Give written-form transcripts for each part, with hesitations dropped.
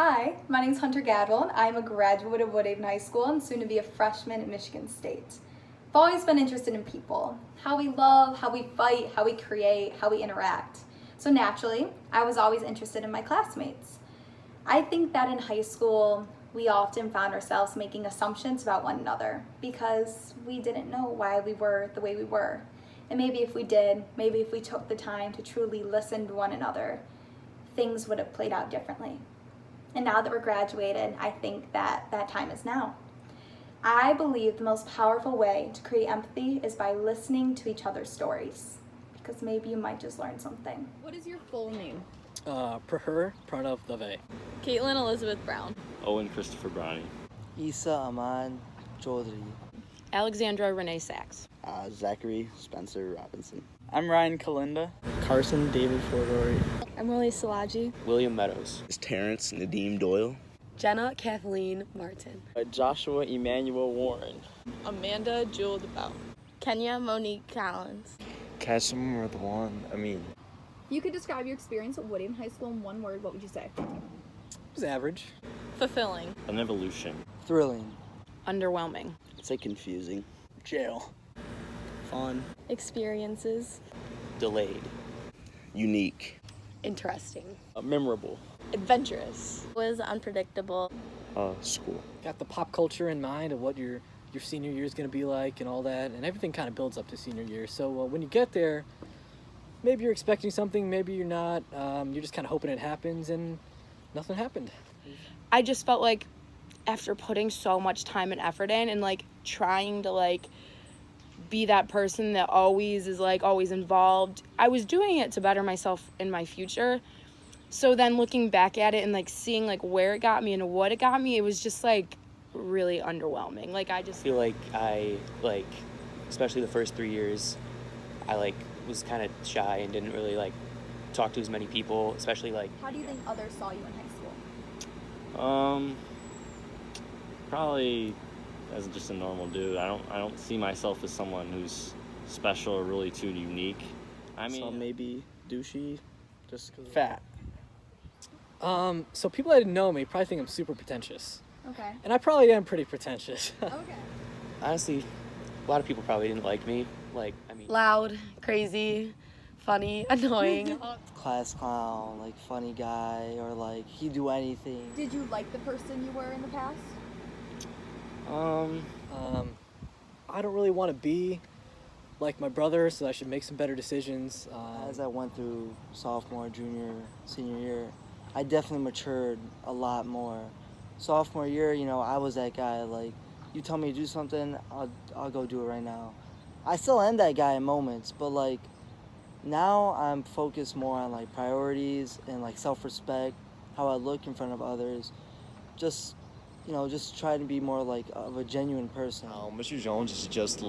Hi, my name is Hunter Gadwell, and I'm a graduate of Woodhaven High School and soon to be a freshman at Michigan State. I've always been interested in people, how we love, how we fight, how we create, how we interact. So naturally, I was always interested in my classmates. I think that in high school, we often found ourselves making assumptions about one another because we didn't know why we were the way we were. And maybe if we did, maybe if we took the time to truly listen to one another, things would have played out differently. And now that we're graduated, I think that time is now. I believe the most powerful way to create empathy is by listening to each other's stories, because maybe you might just learn something. What is your full name? Praher Pranav Dave. Caitlin Elizabeth Brown. Owen Christopher Brownie. Isa Aman Chaudhry. Alexandra Renee Sachs. Zachary Spencer Robinson. I'm Ryan Kalinda. Carson David Fordori. Emily Salaji. William Meadows. It's Terrence Nadeem Doyle. Jenna Kathleen Martin. Joshua Emmanuel Warren. Amanda Jewel DeBell. Kenya Monique Collins. Kasim Radwan Amin. If you could describe your experience at Woodhaven High School in one word, what would you say? It was average. Fulfilling. An evolution. Thrilling. Underwhelming. I'd say confusing. Jail. Fun. Experiences. Delayed. Unique. Interesting. Memorable. Adventurous. Was unpredictable. School. Got the pop culture in mind of what your senior year is going to be like and all that, and everything kind of builds up to senior year. So when you get there, maybe you're expecting something, maybe you're not. You're just kind of hoping it happens, and nothing happened. I just felt like after putting so much time and effort in and like trying to like be that person that always is like always involved, I was doing it to better myself in my future. So then looking back at it and like seeing like where it got me and what it got me, it was just like really underwhelming. Like I just feel like I especially the first 3 years, I was kind of shy and didn't really talk to as many people, especially How do you think others saw you in high school? Probably as just a normal dude. I don't see myself as someone who's special or really too unique. I mean, So maybe douchey, just 'cause Fat. So people that didn't know me probably think I'm super pretentious. Okay. And I probably am pretty pretentious. Okay. honestly, a lot of people probably didn't like me. Loud, crazy, funny, annoying. Class clown, like funny guy, or like he'd do anything. Did you like the person you were in the past? I don't really want to be like my brother, so I should make some better decisions. As I went through sophomore, junior, senior year, I definitely matured a lot more. Sophomore year, I was that guy, like, you tell me to do something, I'll go do it right now. I still am that guy in moments, but like now I'm focused more on like priorities and like self-respect, how I look in front of others. Just try to be more like of a genuine person. Mr. Jones is just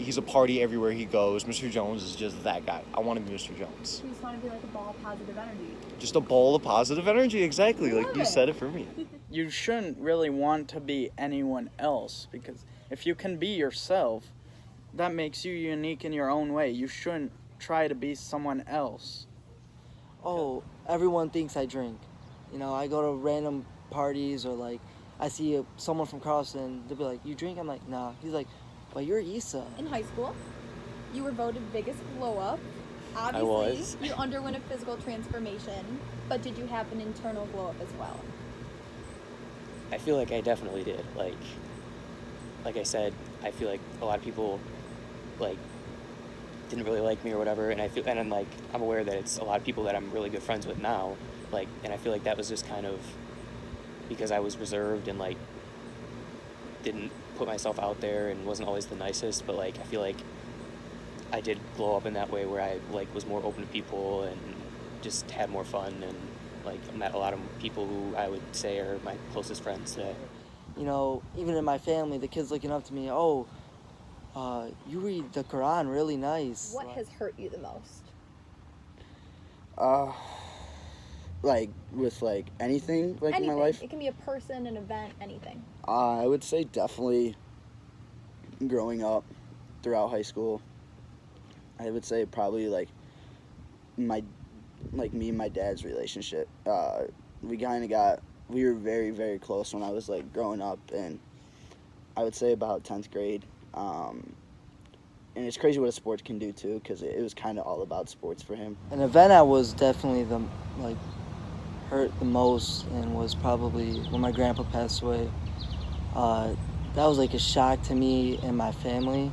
he's a party everywhere he goes. Mr. Jones is just that guy. I want to be Mr. Jones. You just want to be like a ball of positive energy. Just a ball of positive energy, exactly. Love You it. said it for me. You shouldn't really want to be anyone else, because if you can be yourself, that makes you unique in your own way. You shouldn't try to be someone else. Oh, everyone thinks I drink. I go to random parties or like I see someone from Carlson, they'll be like, you drink? I'm like, nah. He's like, but you're Issa. In high school, you were voted biggest glow up. Obviously, I was. You underwent a physical transformation, but did you have an internal glow up as well? I feel like I definitely did. Like I said, I feel like a lot of people didn't really like me or whatever, and I'm aware that it's a lot of people that I'm really good friends with now, and I feel like that was just kind of because I was reserved and didn't put myself out there and wasn't always the nicest, but I feel like I did glow up in that way where I was more open to people and just had more fun and met a lot of people who I would say are my closest friends today. Even in my family, the kids looking up to me, oh, you read the Quran really nice. What has hurt you the most? With anything Anything. in my life. It can be a person, an event, anything. I would say definitely growing up throughout high school. I would say probably me and my dad's relationship. We kind of got we were very, very close when I was like growing up, and I would say about 10th grade. And it's crazy what a sport can do too, because it was kind of all about sports for him. An event I was definitely hurt the most and was probably when my grandpa passed away. That was like a shock to me and my family,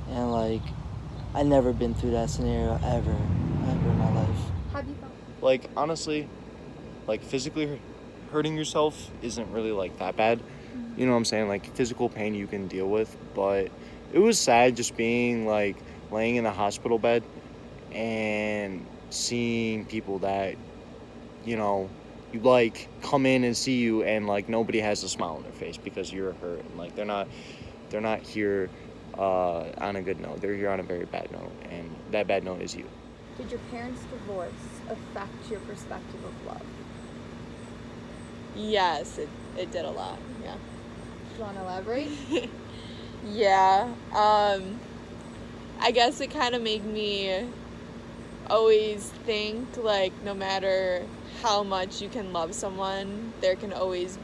and like I never been through that scenario ever in my life. Have you felt? Like, honestly, like, physically hurting yourself isn't really, like, that bad. You know what I'm saying? Like, physical pain you can deal with, but it was sad just being, like, laying in the hospital bed and seeing people that, you know, you like come in and see you, and like nobody has a smile on their face because you're hurt, and like they're not here on a good note. They're here on a very bad note, and that bad note is you. Did your parents' divorce affect your perspective of love? Yes, it did a lot. Yeah. Do you want to elaborate? Yeah. I guess it kind of made me always think, like, no matter how much you can love someone, there can always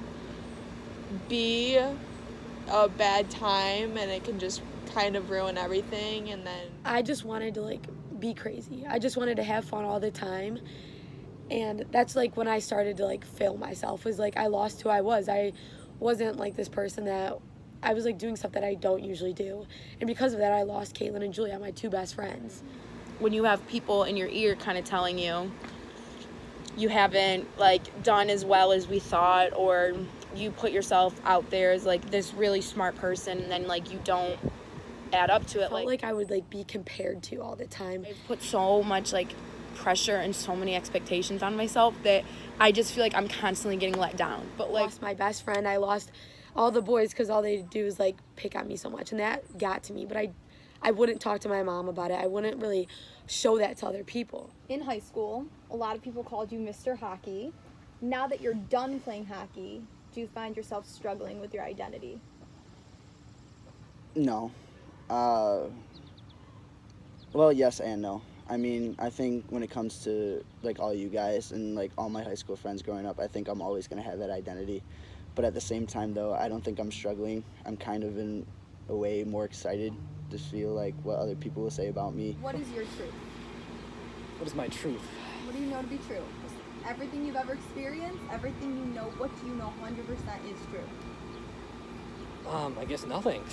be a bad time, and it can just kind of ruin everything. And then I just wanted to like be crazy. I just wanted to have fun all the time. And that's like when I started to like fail myself, was like I lost who I was. I wasn't like this person that I was like doing stuff that I don't usually do. And because of that, I lost Caitlin and Julia, my two best friends. when you have people in your ear kind of telling you you haven't like done as well as we thought, or you put yourself out there as like this really smart person, and then like you don't add up to it. Like I would like be compared to all the time. I put so much like pressure and so many expectations on myself that I just feel like I'm constantly getting let down. But like, I lost my best friend, I lost all the boys because all they do is like pick on me so much, and that got to me. But I wouldn't talk to my mom about it. I wouldn't really show that to other people. In high school, a lot of people called you Mr. Hockey. Now that you're done playing hockey, do you find yourself struggling with your identity? No. Well, yes and no. I mean, I think when it comes to like all you guys and like all my high school friends growing up, I think I'm always going to have that identity. But at the same time, though, I don't think I'm struggling. I'm kind of in a way more excited to feel like what other people will say about me. What is your truth? What is my truth? What do you know to be true? Just everything you've ever experienced, everything you know, what do you know 100% is true? I guess nothing.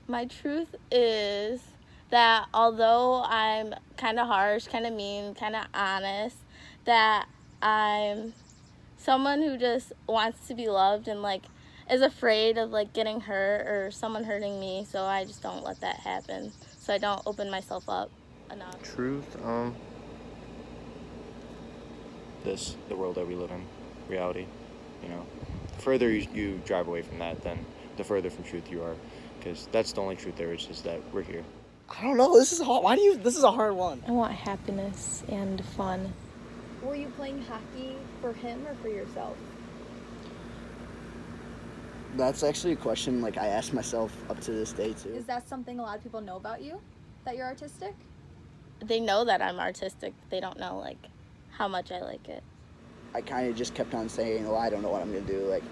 My truth is that although I'm kind of harsh, kind of mean, kind of honest, that I'm someone who just wants to be loved and like is afraid of like getting hurt or someone hurting me, so I just don't let that happen. So I don't open myself up enough. Truth, the world that we live in, reality, you know. The further you drive away from that, then the further from truth you are, because that's the only truth there is that we're here. I don't know. This is hard. This is a hard one. I want happiness and fun. Were you playing hockey for him or for yourself? That's actually a question like I ask myself up to this day too. Is that something a lot of people know about you? That you're artistic? They know that I'm artistic. They don't know like how much I like it. I kind of just kept on saying, well, I don't know what I'm going to do. Like,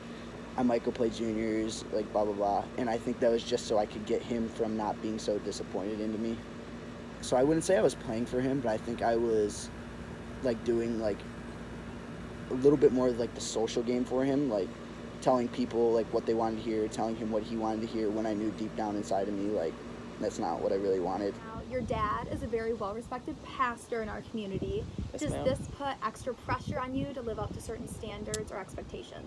I might go play juniors, like, blah, blah, blah. And I think that was just so I could get him from not being so disappointed into me. So I wouldn't say I was playing for him, but I think I was, like, doing, like, a little bit more of, like, the social game for him. Like, telling people, like, what they wanted to hear, telling him what he wanted to hear when I knew deep down inside of me, like, that's not what I really wanted. Your dad is a very well-respected pastor in our community. Yes, Does ma'am. this put extra pressure on you to live up to certain standards or expectations?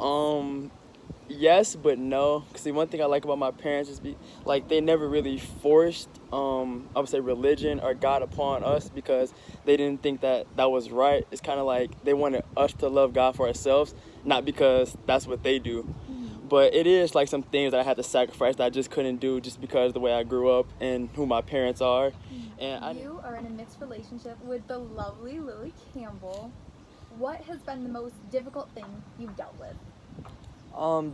Yes, but no. Cause the one thing I like about my parents is they never really forced, I would say religion or God upon us because they didn't think that was right. It's kind of like they wanted us to love God for ourselves, not because that's what they do. But it is like some things that I had to sacrifice that I just couldn't do just because of the way I grew up and who my parents are. And you are in a mixed relationship with the lovely Lily Campbell. What has been the most difficult thing you've dealt with?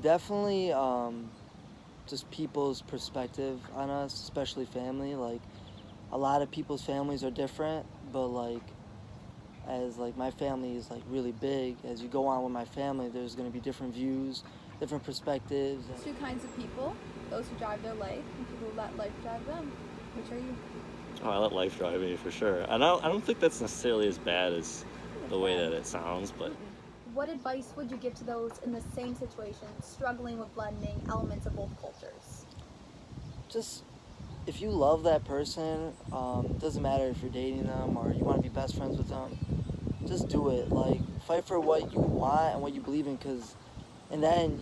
Definitely just people's perspective on us, especially family. Like, a lot of people's families are different, but like as like my family is like really big. As you go on with my family, there's going to be different views, different perspectives. There's two kinds of people: those who drive their life and people who let life drive them. Which are you? Oh, I let life drive me for sure. And I don't think that's necessarily as bad as the way that it sounds, but What advice would you give to those in the same situation, struggling with blending elements of both cultures? Just if you love that person, doesn't matter if you're dating them or you want to be best friends with them, just do it. Like, fight for what you want and what you believe in, because in the end,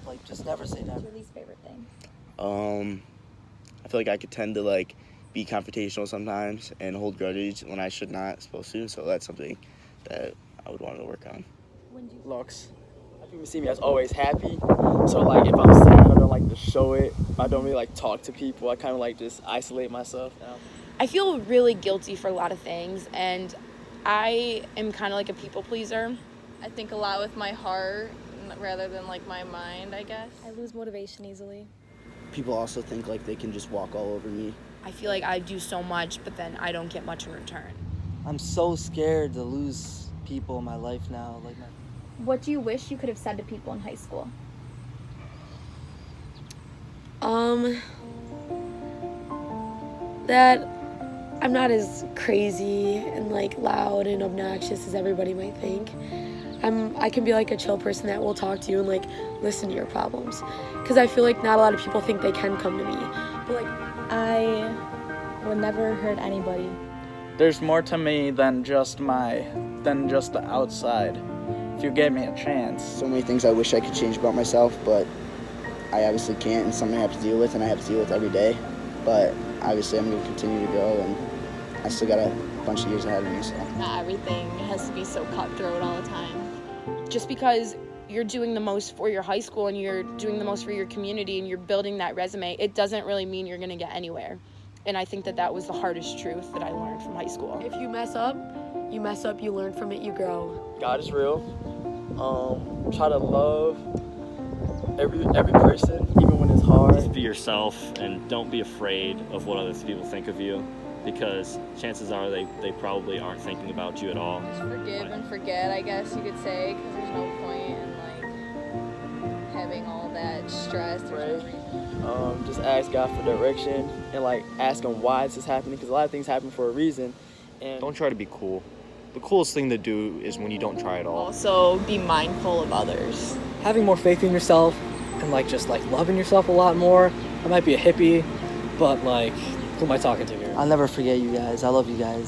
like, just never say never. What's your least favorite thing? I feel like I could tend to like be confrontational sometimes and hold grudges when I should not supposed to. So that's something that I would want to work on. Looks. People see me as always happy. So like if I'm sad, I don't like to show it. I don't really like talk to people. I kind of like just isolate myself. I feel really guilty for a lot of things, and I am kind of like a people pleaser. I think a lot with my heart rather than like my mind, I guess. I lose motivation easily. People also think like they can just walk all over me. I feel like I do so much, but then I don't get much in return. I'm so scared to lose people in my life now. Like, What do you wish you could have said to people in high school? That I'm not as crazy and like loud and obnoxious as everybody might think. I can be like a chill person that will talk to you and like listen to your problems, because I feel like not a lot of people think they can come to me. But like I would never hurt anybody. There's more to me than just the outside. If you gave me a chance. So many things I wish I could change about myself, but I obviously can't, and something I have to deal with, and I have to deal with every day. But obviously I'm going to continue to grow, and I still got a bunch of years ahead of me. So Not everything has to be so cutthroat all the time. Just because you're doing the most for your high school and you're doing the most for your community and you're building that resume, it doesn't really mean you're going to get anywhere. And I think that was the hardest truth that I learned from high school. if you mess up, you learn from it, you grow. God is real. Try to love every person, even when it's hard. just be yourself and don't be afraid of what other people think of you, because chances are they probably aren't thinking about you at all. Just forgive and forget, I guess you could say, because there's no point in like having all that stress. There's no reason. Just ask God for direction and like ask Him why this is happening, because a lot of things happen for a reason. And Don't try to be cool. The coolest thing to do is when you don't try at all. Also, be mindful of others. Having more faith in yourself and like just like loving yourself a lot more. I might be a hippie, but like, who am I talking to here? I'll never forget you guys. I love you guys.